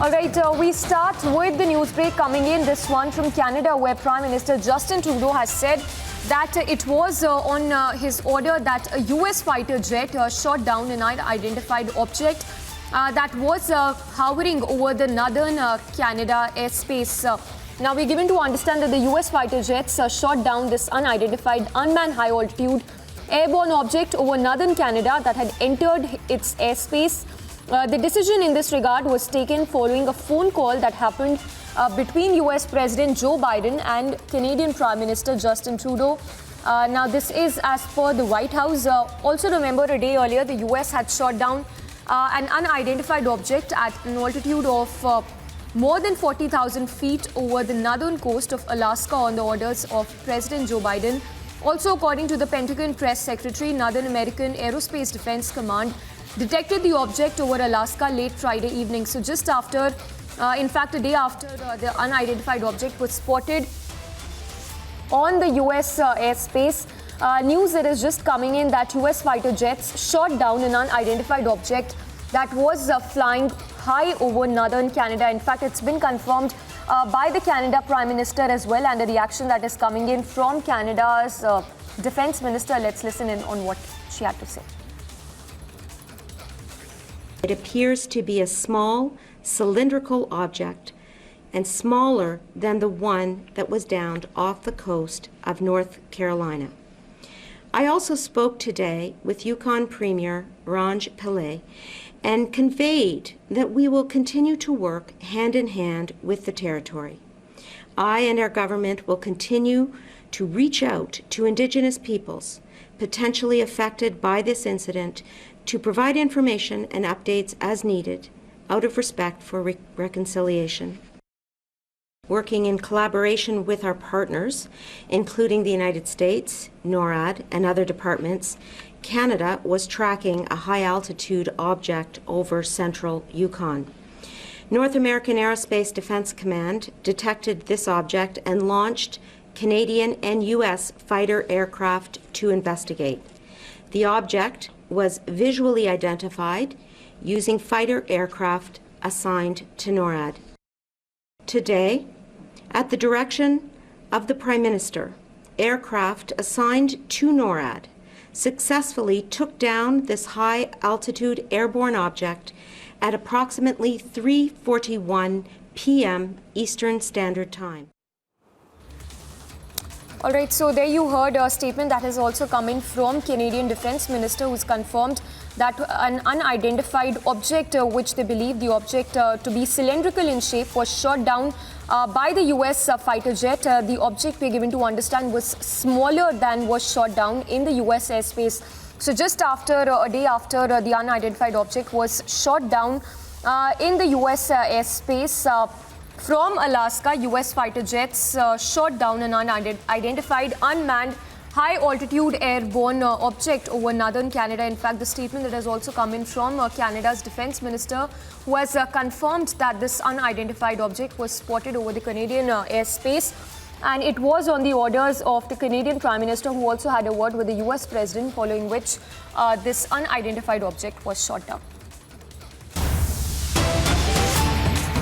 All right, we start with the news break coming in. This one from Canada, where Prime Minister Justin Trudeau has said that it was on his order that a US fighter jet shot down an unidentified object that was hovering over the northern Canada airspace. Now, we're given to understand that the US fighter jets shot down this unidentified unmanned high-altitude airborne object over northern Canada that had entered its airspace. The decision in this regard was taken following a phone call that happened between US President Joe Biden and Canadian Prime Minister Justin Trudeau. Now, this is as per the White House. Also, remember a day earlier, the US had shot down an unidentified object at an altitude of more than 40,000 feet over the northern coast of Alaska on the orders of President Joe Biden. Also, according to the Pentagon Press Secretary, Northern American Aerospace Defense Command detected the object over Alaska late Friday evening. So just after, in fact, a day after the unidentified object was spotted on the US airspace, news that is just coming in that US fighter jets shot down an unidentified object that was flying high over northern Canada. In fact, it's been confirmed by the Canada Prime Minister as well, and the reaction that is coming in from Canada's Defense Minister. Let's listen in on what she had to say. It appears to be a small cylindrical object and smaller than the one that was downed off the coast of North Carolina. I also spoke today with Yukon Premier Ranj Pillay and conveyed that we will continue to work hand in hand with the territory. I and our government will continue to reach out to Indigenous peoples potentially affected by this incident to provide information and updates as needed out of respect for reconciliation. Working in collaboration with our partners, including the United States, NORAD, and other departments, Canada was tracking a high-altitude object over central Yukon. North American Aerospace Defense Command detected this object and launched Canadian and U.S. fighter aircraft to investigate. The object was visually identified using fighter aircraft assigned to NORAD. Today, at the direction of the Prime Minister, aircraft assigned to NORAD successfully took down this high-altitude airborne object at approximately 3:41 p.m. Eastern Standard Time. All right, so there you heard a statement that is also coming from Canadian Defense Minister, who's confirmed that an unidentified object, which they believe the object to be cylindrical in shape, was shot down by the US fighter jet. The object, we're given to understand, was smaller than was shot down in the US airspace. So just after, a day after the unidentified object was shot down in the US airspace, from Alaska, US fighter jets shot down an unidentified unmanned high-altitude airborne object over northern Canada. In fact, the statement that has also come in from Canada's Defense Minister, who has confirmed that this unidentified object was spotted over the Canadian airspace, and it was on the orders of the Canadian Prime Minister, who also had a word with the US President, following which this unidentified object was shot down.